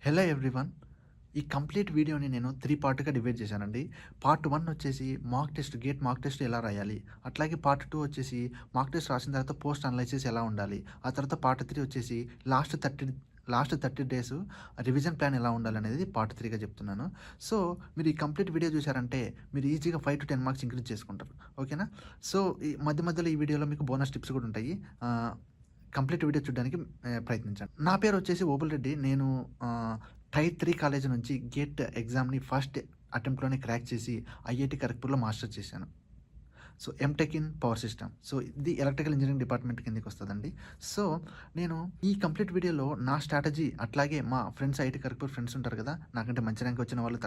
Hello everyone. ఈ complete వీడియోని నేను 3 పార్ట్‌గా డివైడ్ చేశానండి. పార్ట్ 1 వచ్చేసి గేట్ మాక్ టెస్ట్ ఎలా రాయాలి? అట్లాగే పార్ట్ 2 వచ్చేసి మాక్ టెస్ట్ రాసిన తర్వాత పోస్ట్ అనలైసిస్ ఎలా ఉండాలి? ఆ తర్వాత పార్ట్ 3 వచ్చేసి లాస్ట్ 30 డేస్ రివిజన్ ప్లాన్ ఎలా ఉండాలనేది పార్ట్ 3గా చెప్తున్నాను. సో, మీరు ఈ కంప్లీట్ వీడియో చూసారంటే మీరు ఈజీగా 5-10 మార్క్స్ ఇంక్రీజ్ చేసుకుంటారు. ఓకేనా? సో, ఈ మధ్యలో ఈ వీడియోలో మీకు బోనస్ టిప్స్ కూడా ఉంటాయి. కంప్లీట్ వీడియో చూడడానికి ప్రయత్నించండి. నా పేరు వచ్చేసి ఓబుల్ రెడ్డి. నేను టైర్ 3 కాలేజ్ నుంచి గేట్ ఎగ్జామ్‌ని ఫస్ట్ అటెంప్ట్‌లోనే క్రాక్ చేసి ఐఐటీ ఖరగ్‌పూర్‌లో మాస్టర్స్ చేశాను. So, MTech in power system. So, ఇది ఎలక్ట్రికల్ ఇంజినీరింగ్ డిపార్ట్మెంట్ కిందకి వస్తదండి. సో, నేను ఈ కంప్లీట్ వీడియోలో నా స్ట్రాటజీ అట్లాగే మా ఫ్రెండ్స్ ఐఐటీ ఖరగ్‌పూర్ ఫ్రెండ్స్ ఉంటారు కదా! నాకంటే మంచి ర్యాంక్ వచ్చిన వాళ్ళు,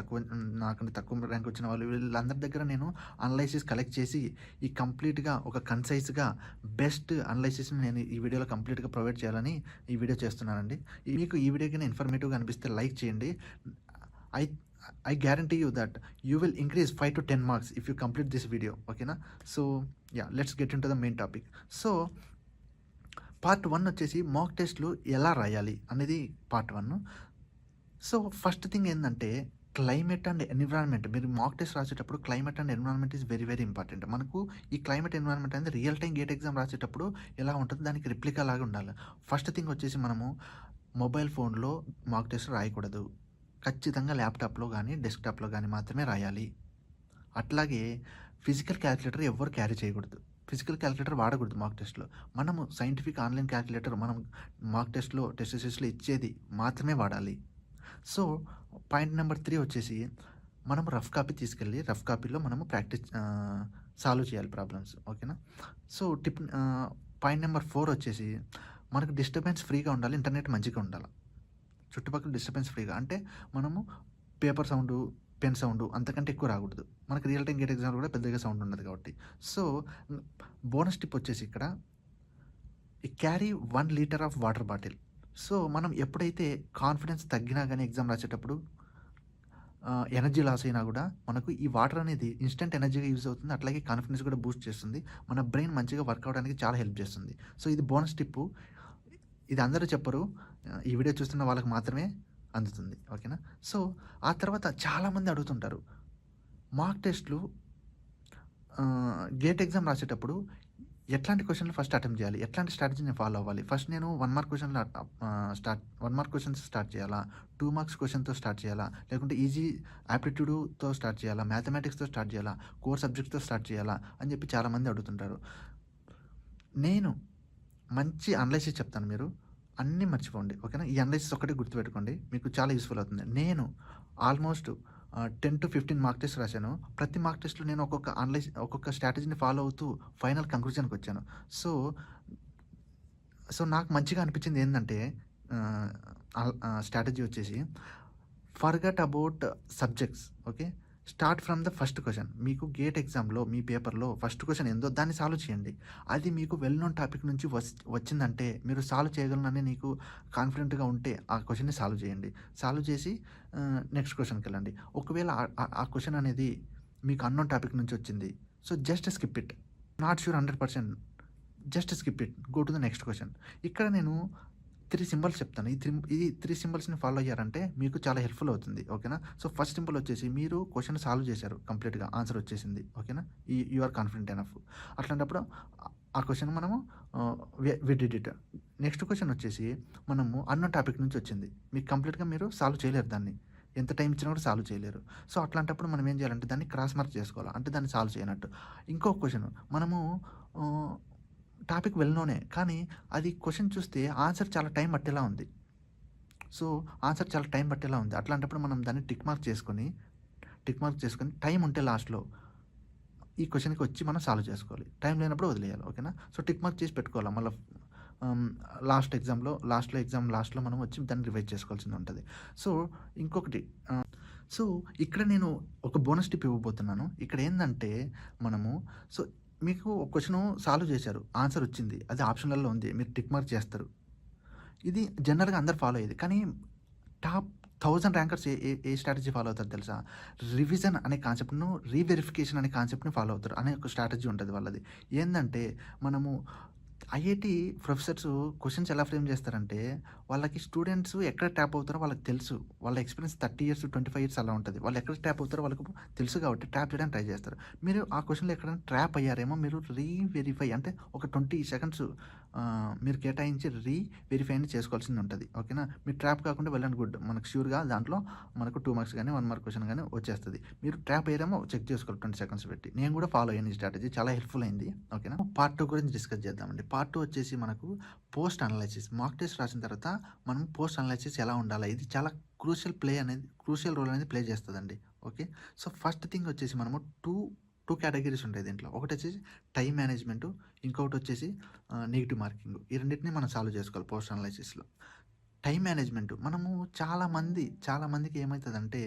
నాకంటే తక్కువ ర్యాంక్ వచ్చిన వాళ్ళు వీళ్ళందరి దగ్గర నేను అనలైసిస్ కలెక్ట్ చేసి ఈ కంప్లీట్‌గా ఒక కన్సైజ్‌గా బెస్ట్ అనలైసిస్‌ని నేను ఈ వీడియోలో కంప్లీట్‌గా ప్రొవైడ్ చేయాలని ఈ వీడియో చేస్తున్నానండి. మీకు ఈ వీడియో గాని ఇన్ఫర్మేటివ్‌గా అనిపిస్తే లైక్ చేయండి. I I guarantee you that you will increase 5-10 marks if you complete this video. Okay na? So yeah, let's get into the main topic. So part 1 వచ్చేసి మాక్ టెస్ట్‌లు ఎలా రాయాలి అనేది పార్ట్ 1. సో ఫస్ట్ థింగ్ ఏందంటే climate and environment. మీరు mock test రాసేటప్పుడు climate and environment is very important. మనకు ఈ క్లైమేట్ ఎన్విరాన్మెంట్ అనేది రియల్ టైమ్ గేట్ ఎగ్జామ్ రాసేటప్పుడు ఎలా ఉంటుందో దానికి రిప్లికా లాగా ఉండాలి. ఫస్ట్ థింగ్ వచ్చేసి మనము మొబైల్ ఫోన్‌లో మాక్ టెస్ట్ రాయకూడదు. ఖచ్చితంగా ల్యాప్‌టాప్‌లో గానీ, డెస్క్‌టాప్‌లో గానీ మాత్రమే రాయాలి. అట్లాగే ఫిజికల్ క్యాలిక్యులేటర్ ఎవ్వరు క్యారీ చేయకూడదు. ఫిజికల్ క్యాలిక్యులేటర్ వాడకూడదు మాక్ టెస్ట్‌లో. మనము సైంటిఫిక్ ఆన్‌లైన్ క్యాలిక్యులేటర్ మనం మాక్ టెస్ట్‌లో, టెస్ట్ సిరీస్‌లో ఇచ్చేది మాత్రమే వాడాలి. సో, పాయింట్ నెంబర్ 3 వచ్చేసి మనం రఫ్ కాపీ తీసుకెళ్ళి, రఫ్ కాపీలో మనము సాల్వ్ చేయాలి ప్రాబ్లమ్స్. ఓకేనా? సో, పాయింట్ నెంబర్ 4 వచ్చేసి మనకు డిస్టర్బెన్స్ ఫ్రీగా ఉండాలి. ఇంటర్నెట్ మంచిగా ఉండాలి. చుట్టుపక్కల డిస్టర్బెన్స్ ఫ్రీగా అంటే మనము పేపర్ సౌండు, పెన్ సౌండు అంతకంటే ఎక్కువ రాకూడదు. మనకు రియల్ టైమ్ గేట్ ఎగ్జామ్‌లో కూడా పెద్దగా సౌండ్ ఉండదు కాబట్టి. సో, బోనస్ టిప్ వచ్చేసి ఇక్కడ carry 1 litre of water bottle. So, మనం ఎప్పుడైతే కాన్ఫిడెన్స్ తగ్గినా గానీ ఎగ్జామ్ రాసేటప్పుడు ఎనర్జీ లాస్ అయినా గూడా మనకు ఈ వాటర్ అనేది ఇన్‌స్టంట్ ఎనర్జీగా యూజ్ అవుతుంది. అట్లాగే కాన్ఫిడెన్స్ కూడా బూస్ట్ చేస్తుంది. మన బ్రెయిన్ మంచిగా వర్క్ అవ్వడానికి చాలా హెల్ప్ చేస్తుంది. సో, ఇది బోనస్ టిప్పు. ఇది అందరూ చెప్పరు. ఈ వీడియో చూస్తున్న వాళ్ళకి మాత్రమే అందుతుంది. ఓకేనా? సో, ఆ తర్వాత చాలామంది అడుగుతుంటారు. మాక్ టెస్ట్‌లు గేట్ ఎగ్జామ్ రాసేటప్పుడు ఎట్లాంటి క్వెషన్‌లు ఫస్ట్ అటెంప్ట్ చేయాలి? ఎట్లాంటి స్ట్రాటజీని ఫాలో అవ్వాలి? ఫస్ట్ నేను 1 మార్క్ క్వెషన్‌లు 1 మార్క్ క్వెషన్స్ స్టార్ట్ చేయాలా? 2 మార్క్స్ క్వెషన్‌తో స్టార్ట్ చేయాలా? లేకుంటే ఈజీ ఆప్టిట్యూడ్‌తో స్టార్ట్ చేయాలా? మ్యాథమెటిక్స్‌తో స్టార్ట్ చేయాలా? కోర్ సబ్జెక్ట్స్‌తో స్టార్ట్ చేయాలా? అని చెప్పి చాలామంది అడుగుతుంటారు. నేను మంచి అనలైసిస్ చెప్తాను. మీరు అన్నీ మర్చిపోండి. ఓకేనా? ఈ అనలైసిస్ ఒక్కటే గుర్తుపెట్టుకోండి. మీకు చాలా యూజ్‌ఫుల్ అవుతుంది. నేను ఆల్మోస్ట్ 10-15 మార్క్ టెస్ట్ రాశాను. ప్రతి మార్క్ టెస్ట్‌లో నేను ఒక్కొక్క స్ట్రాటజీని ఫాలో అవుతూ ఫైనల్ కంక్లూజన్‌కొచ్చాను. సో, నాకు మంచిగా అనిపించింది ఏందంటే స్ట్రాటజీ వచ్చేసి forget about subjects. Okay. Start from the first question. మీకు గేట్ ఎగ్జామ్‌లో మీ పేపర్‌లో ఫస్ట్ క్వెషన్ ఏందో దాన్ని సాల్వ్ చేయండి. అది మీకు వెల్ నోన్ టాపిక్ నుంచి వచ్చిందంటే మీరు సాల్వ్ చేయగలనని నీకు కాన్ఫిడెంట్‌గా ఉంటే ఆ క్వెషన్‌ని సాల్వ్ చేయండి. సాల్వ్ చేసి నెక్స్ట్ క్వెషన్‌కెళ్ళండి. ఒకవేళ ఆ క్వెషన్ అనేది మీకు అన్నోన్ టాపిక్ నుంచి వచ్చింది. So, just skip it. Not sure 100% just skip it. Go to the next question. ఇక్కడ నేను 3 సింబల్స్ చెప్తాను. ఈ 3 సింబల్స్‌ని ఫాలో అయ్యారంటే మీకు చాలా హెల్ప్‌ఫుల్ అవుతుంది. ఓకేనా? సో, ఫస్ట్ సింబల్ వచ్చేసి మీరు క్వెషన్ సాల్వ్ చేశారు కంప్లీట్‌గా. ఆన్సర్ వచ్చేసింది. ఓకేనా? You are confident enough. అట్లాంటప్పుడు ఆ క్వెషన్ మనము we did it. Next question వచ్చేసి మనము అన్నోన్ టాపిక్ నుంచి వచ్చింది. మీకు కంప్లీట్‌గా మీరు సాల్వ్ చేయలేరు దాన్ని. ఎంత టైం ఇచ్చినా కూడా సాల్వ్ చేయలేరు. సో, అట్లాంటప్పుడు మనం ఏం చేయాలంటే దాన్ని క్రాస్ మార్క్ చేసుకోవాలి. అంటే దాన్ని సాల్వ్ చేయనట్టు. ఇంకో క్వెషన్ మనము ఆహ్ టాపిక్ వెల్ నోనే. కానీ అది క్వెషన్ చూస్తే ఆన్సర్ చాలా టైం పట్టేలా ఉంది. సో, ఆన్సర్ చాలా టైం పట్టేలా ఉంది. అట్లాంటప్పుడు మనం దాన్ని టిక్ మార్క్ చేసుకొని టైం ఉంటే లాస్ట్‌లో ఈ క్వెషన్‌కి వచ్చి మనం సాల్వ్ చేసుకోవాలి. టైం లేనప్పుడు వదిలేయాలి. ఓకేనా? సో, టిక్ మార్క్ చేసి పెట్టుకోవాలి. మళ్ళా ఆహ్, లాస్ట్‌లో మనం వచ్చి దాన్ని రివైజ్ చేసుకోవాల్సింది ఉంటది. సో, ఇంకొకటి సో, ఇక్కడ నేను ఒక బోనస్ టిప్ ఇవ్వబోతున్నాను. ఇక్కడ ఏందంటే మనము సో, మీకు ఒక క్వెషను సాల్వ్ చేశారు. ఆన్సర్ వచ్చింది. అది ఆప్షనల్‌లో ఉంది. మీరు టిక్ మార్క్ చేస్తారు. ఇది జనరల్‌గా అందరూ ఫాలో అయ్యేది. కానీ టాప్ 1000 ర్యాంకర్స్ ఏ ఏ ఏ స్ట్రాటజీ ఫాలో అవుతారో తెలుసా? రివిజన్ అనే కాన్సెప్ట్‌ను, రీవెరిఫికేషన్ అనే కాన్సెప్ట్‌ని ఫాలో అవుతారు. అనే ఒక స్ట్రాటజీ ఉంటది వాళ్ళది. ఏందంటే మనము ఐఐటీ ప్రొఫెసర్స్ క్వెషన్స్ ఎలా ఫ్రేమ్ చేస్తారంటే, వాళ్ళకి స్టూడెంట్స్ ఎక్కడ ట్యాప్ అవుతారో వాళ్ళకి తెలుసు. వాళ్ళ ఎక్స్‌పీరియన్స్ 30 ఇయర్స్, 25 ఇయర్స్ అలా ఉంటది. వాళ్ళు ఎక్కడ ట్యాప్ అవుతారో వాళ్ళకు తెలుసు కాబట్టి ట్యాప్ చేయడానికి ట్రై చేస్తారు. మీరు ఆ క్వెషన్‌లో ఎక్కడైనా ట్రాప్ అయ్యారేమో మీరు వెరిఫై అంటే ఒక 20 సెకండ్స్ మీరు కేటాయించి వెరిఫై అనేది చేసుకోవాల్సింది ఉంటది. ఓకేనా? మీరు ట్రాప్ కాకుండా వెల్ అండ్ గుడ్. మనకు ష్యూర్‌గా దాంట్లో మనకు 2 మార్క్స్ గాని, 1 మార్క్ క్వెషన్ గాని వచ్చేస్తది. మీరు ట్రాప్ అయ్యారేమో చెక్ చేసుకోవాలి 20 సెకండ్స్ పెట్టి. నేను కూడా ఫాలో అయ్యాను ఈ స్ట్రాటజీ. చాలా హెల్ప్‌ఫుల్ అయింది. ఓకేనా? పార్ట్ 2 గురించి డిస్కస్ చేద్దామండి. పార్ట్ 2 వచ్చేసి మనకు పోస్ట్ అనలైసిస్. మాక్ టెస్ట్ రాసిన తర్వాత మనం పోస్ట్ అనలైసిస్ ఎలా ఉండాలా? ఇది చాలా క్రూషియల్ రోల్ అనేది ప్లే చేస్తదండి. ఓకే. సో, ఫస్ట్ థింగ్ వచ్చేసి మనము 2 కేటగరీస్ ఉంటాయి దీంట్లో. ఒకటొచ్చేసి టైమ్ మేనేజ్‌మెంటు, ఇంకొకటొచ్చేసి నెగెటివ్ మార్కింగ్. ఈ రెండిటిని మనం సాల్వ్ చేసుకోవాలి పోస్ట్ అనలైసిస్‌లో. టైమ్ మేనేజ్‌మెంట్ మనము చాలా మందికి ఏమైతదంటే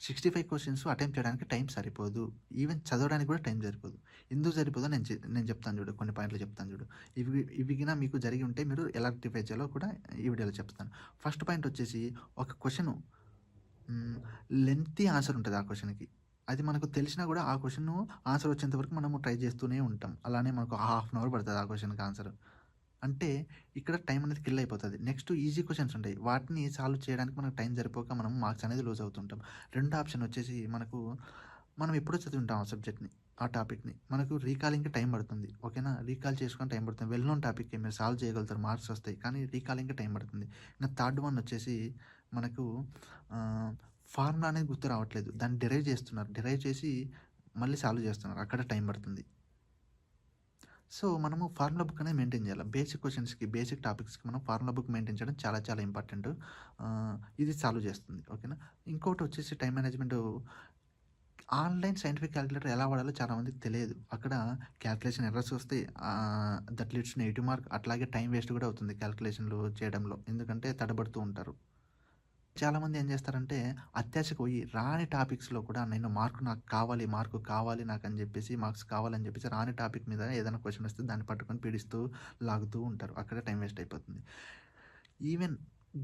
65 క్వెషన్స్ అటెంప్ట్ చేయడానికి టైం సరిపోదు. ఈవెన్ చదవడానికి కూడా టైం సరిపోదు. ఎందుకు సరిపోదో నేను చెప్తాను చూడు. కొన్ని పాయింట్లు చెప్తాను చూడు. ఇవి గిన మీకు జరిగి ఉంటే మీరు ఎలా రెక్టిఫై చేయాలో కూడా ఈ వీడియోలో చెప్తాను. ఫస్ట్ పాయింట్ వచ్చేసి ఒక క్వెషను హ్మ్. లెంగ్తీ ఆన్సర్ ఉంటది ఆ క్వెషన్‌కి. అది మనకు తెలిసినా గూడా ఆ క్వెషను ఆన్సర్ వచ్చేంత వరకు మనము ట్రై చేస్తూనే ఉంటాం. అలానే మనకు హాఫ్ అన్ అవర్ పడతది ఆ క్వెషన్‌కి ఆన్సర్. అంటే ఇక్కడ టైం అనేది కిల్ అయిపోతది. నెక్స్ట్ ఈజీ క్వెషన్స్ ఉంటాయి. వాటిని సాల్వ్ చేయడానికి మనకు టైం సరిపోక మనం మార్క్స్ అనేది లూజ్ అవుతుంటాం. రెండో ఆప్షన్ వచ్చేసి మనం ఎప్పుడో చదివుంటాం ఆ సబ్జెక్ట్‌ని, ఆ టాపిక్‌ని. మనకు రీకాలింగ్‌కి టైం పడుతుంది. ఓకేనా? రీకాల్ చేసుకొని టైం పడుతుంది. వెల్ నోన్ టాపిక్కే మీరు సాల్వ్ చేయగలుగుతారు. మార్క్స్ వస్తాయి. కానీ రీకాలింగ్‌కి టైం పడుతుంది. ఇంక థర్డ్ వన్ వచ్చేసి మనకు ఆహ్, ఫార్ములా అనేది గుర్తు రావట్లేదు. దాన్ని డిరైవ్ చేస్తున్నారు. డిరైవ్ చేసి మళ్ళీ సాల్వ్ చేస్తున్నారు. అక్కడ టైం పడుతుంది. సో, మనము ఫార్ములా బుక్ అనేది మెయింటైన్ చేయాలి. బేసిక్ క్వెషన్స్‌కి, బేసిక్ టాపిక్స్‌కి మనం ఫార్ములా బుక్ మెయింటైన్ చేయడం చాలా చాలా ఇంపార్టెంటు. ఇది సాల్వ్ చేస్తుంది. ఓకేనా? ఇంకోటొచ్చేసి time management online scientific calculator ఎలా వాడాలో చాలా మందికి తెలియదు. అక్కడ కాలిక్యులేషన్ ఎర్రర్స్ వస్తాయి. That leads to negative mark. అట్లాగే టైం వేస్ట్ కూడా అవుతుంది కాలిక్యులేషన్‌లు చేయడంలో. ఎందుకంటే తడబడుతూ ఉంటారు. చాలామంది ఏం చేస్తారంటే అత్యాశకు పోయి రాని టాపిక్స్‌లో కూడా నేను మార్కు కావాలి నాకని చెప్పేసి మార్క్స్ కావాలని చెప్పేసి రాని టాపిక్ మీద ఏదైనా క్వెషన్ వస్తే దాన్ని పట్టుకొని పీడిస్తూ, లాగుతూ ఉంటారు. అక్కడే టైం వేస్ట్ అయిపోతుంది. ఈవెన్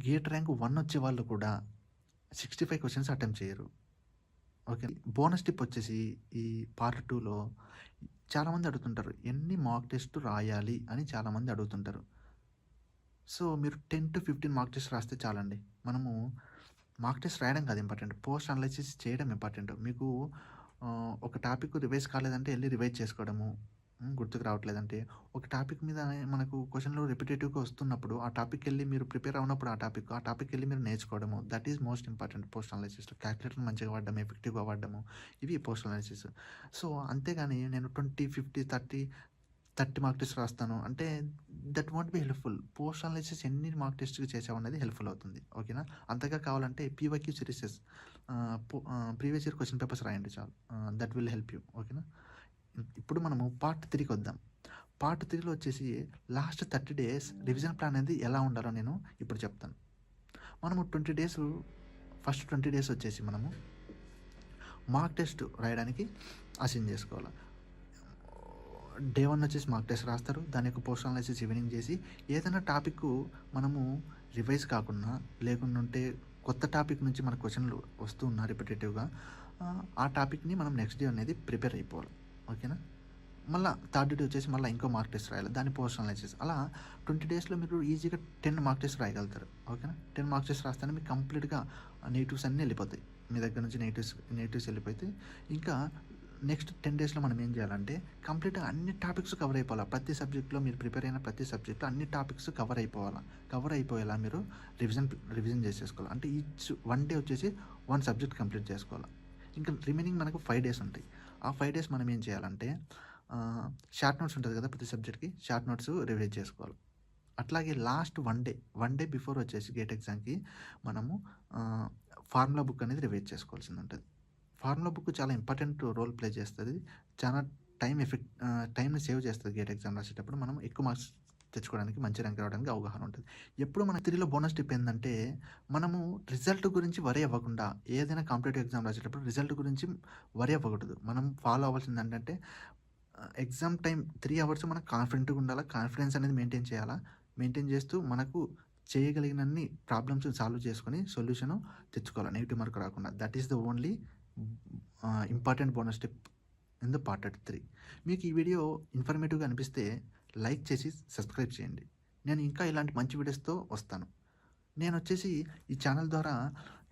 గేట్ ర్యాంక్ 1 వచ్చేవాళ్ళు కూడా 65 క్వెషన్స్ అటెంప్ట్ చేయరు. ఓకే. బోనస్ టిప్ వచ్చేసి ఈ పార్ట్ 2లో చాలామంది అడుగుతుంటారు. ఎన్ని మాక్ టెస్ట్ రాయాలి అని చాలామంది అడుగుతుంటారు. సో, మీరు 10-15 మాక్ టెస్ట్ రాస్తే చాలండి. మనము మాక్ టెస్ట్ రాయడం కాదు ఇంపార్టెంట్. పోస్ట్ అనలైసిస్ చేయడం ఇంపార్టెంట్. మీకు ఒక టాపిక్ రివైజ్ కాలేదంటే ఎళ్లి రివైజ్ చేసుకోవడము. గుర్తుకు రావట్లేదంటే ఒక టాపిక్ మీద మనకు క్వెషన్‌లు రిపిటేటివ్‌గా వస్తున్నప్పుడు ఆ టాపిక్‌కెళ్ళి మీరు ప్రిపేర్ అవునప్పుడు ఆ టాపిక్‌కెళ్ళి మీరు నేర్చుకోవడము. That is most important post అనలైసిస్‌లో. కాలిక్యులేటర్‌ని మంచిగా వాడడం, ఎఫెక్టివ్‌గా వాడడము. ఇవి పోస్ట్ అనలైసిస్. సో, అంతేగాని నేను 20, 50, 30 మార్క్ టెస్ట్ రాస్తాను. అంటే that won't be helpful. Post analysis ఎన్ని మార్క్ టెస్ట్‌లు చేసామనేది హెల్ప్‌ఫుల్ అవుతుంది. ఓకేనా? అంతగా కావాలంటే PYQ series previous year question papers రాయండి చాలు. That will help you. ఓకేనా? ఇప్పుడు మనము పార్ట్ 3కొద్దాం. పార్ట్ 3లో వచ్చేసి లాస్ట్ 30 డేస్ రివిజన్ ప్లాన్ అనేది ఎలా ఉండాలో నేను ఇప్పుడు చెప్తాను. మనము 20 డేస్ ఫస్ట్ 20 డేస్ వచ్చేసి మనము మార్క్ టెస్ట్ రాయడానికి అసైన్ చేసుకోవాల. డే 1 వచ్చేసి మార్క్ టెస్ట్ రాస్తారు. దాని యొక్క పోస్ట్ అనాలిసిస్ ఈవినింగ్ చేసి, ఏదైనా టాపిక్కు మనము రివైజ్ కాకున్నా, లేకుండుంటే కొత్త టాపిక్ నుంచి మనకు క్వెషన్‌లు వస్తూ ఉన్నా రిపిటేటివ్‌గా ఆ టాపిక్‌ని మనం నెక్స్ట్ డే అనేది ప్రిపేర్ అయిపోవాలి. ఓకేనా? మళ్ళా థర్డ్ డే వచ్చేసి మళ్ళా ఇంకో మార్క్ టెస్ట్ రాయాలి. దాన్ని పోస్ట్ అనాలిసిస్. అలా 20 డేస్‌లో మీరు ఈజీగా 10 మార్క్ టెస్ట్ రాయగలుగుతారు. ఓకేనా? 10 మార్క్ టెస్ట్ రాస్తేనే మీకు కంప్లీట్‌గా నెగెటివ్స్ అన్నీ ఎళ్ళిపోతాయి. మీ దగ్గర నుంచి నెగెటివ్స్ ఎళ్ళిపోతే ఇంకా నెక్స్ట్ 10 డేస్‌లో మనం ఏం చేయాలంటే కంప్లీట్‌గా అన్ని టాపిక్స్ కవర్ అయిపోవాల. ప్రతి సబ్జెక్ట్‌లో మీరు ప్రిపేర్ అయిన ప్రతి సబ్జెక్ట్‌లో అన్ని టాపిక్స్ కవర్ అయిపోవాల. కవర్ అయిపోయేలా మీరు రివిజన్ చేసేసుకోవాలి. అంటే ఈచ్ వన్ డే వచ్చేసి 1 సబ్జెక్ట్ కంప్లీట్ చేసుకోవాల. ఇంకా రిమైనింగ్ మనకు 5 డేస్ ఉంటాయి. ఆ 5 డేస్ మనం ఏం చేయాలంటే షార్ట్ నోట్స్ ఉంటది కదా! ప్రతి సబ్జెక్ట్‌కి షార్ట్ నోట్స్ రివైజ్ చేసుకోవాలి. అట్లాగే లాస్ట్ వన్ డే బిఫోర్ వచ్చేసి గేట్ ఎగ్జామ్‌కి మనము ఆహ్, ఫార్ములా బుక్ అనేది రివైజ్ చేసుకోవాల్సిందుంటది. ఫార్ములా బుక్ చాలా ఇంపార్టెంట్ రోల్ ప్లే చేస్తది. చాలా టైమ్‌ని సేవ్ చేస్తది గేట్ ఎగ్జామ్ రాసేటప్పుడు. మనం ఎక్కువ మార్క్స్ తెచ్చుకోవడానికి, మంచి ర్యాంక్ రావడానికి అవగాహన ఉంటది. ఎప్పుడు మన 3లో బోనస్ టిప్ ఏందంటే, మనము రిజల్ట్ గురించి వరీ అవ్వకుండా, ఏదైనా కాంపిటేటివ్ ఎగ్జామ్ రాసేటప్పుడు రిజల్ట్ గురించి వరీ అవ్వకూడదు. మనం ఫాలో అవ్వాల్సిందేంటంటే, ఎగ్జామ్ టైమ్ 3 అవర్స్ మనం కాన్ఫిడెంట్‌గా ఉండాలా. కాన్ఫిడెన్స్ అనేది మెయింటైన్ చేయాలా. మెయింటైన్ చేస్తూ మనకు చేయగలిగినన్ని ప్రాబ్లమ్స్ సాల్వ్ చేసుకొని సొల్యూషన్ తెచ్చుకోవాలి. నెగెటివ్ మార్క్ రాకుండా. That is the only important bonus tip in the part 3. మీకు ఈ వీడియో ఇన్ఫర్మేటివ్‌గా అనిపిస్తే లైక్ చేసి సబ్స్క్రైబ్ చేయండి. నేను ఇంకా ఇలాంటి మంచి వీడియోస్‌తో వస్తాను. నేనొచ్చేసి ఈ ఛానల్ ద్వారా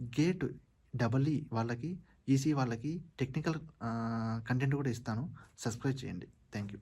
గేట్ డబల్ వాళ్ళకి, ఈసీ వాళ్ళకి టెక్నికల్ కంటెంట్ కూడా ఇస్తాను. సబ్స్క్రైబ్ చేయండి. Thank you.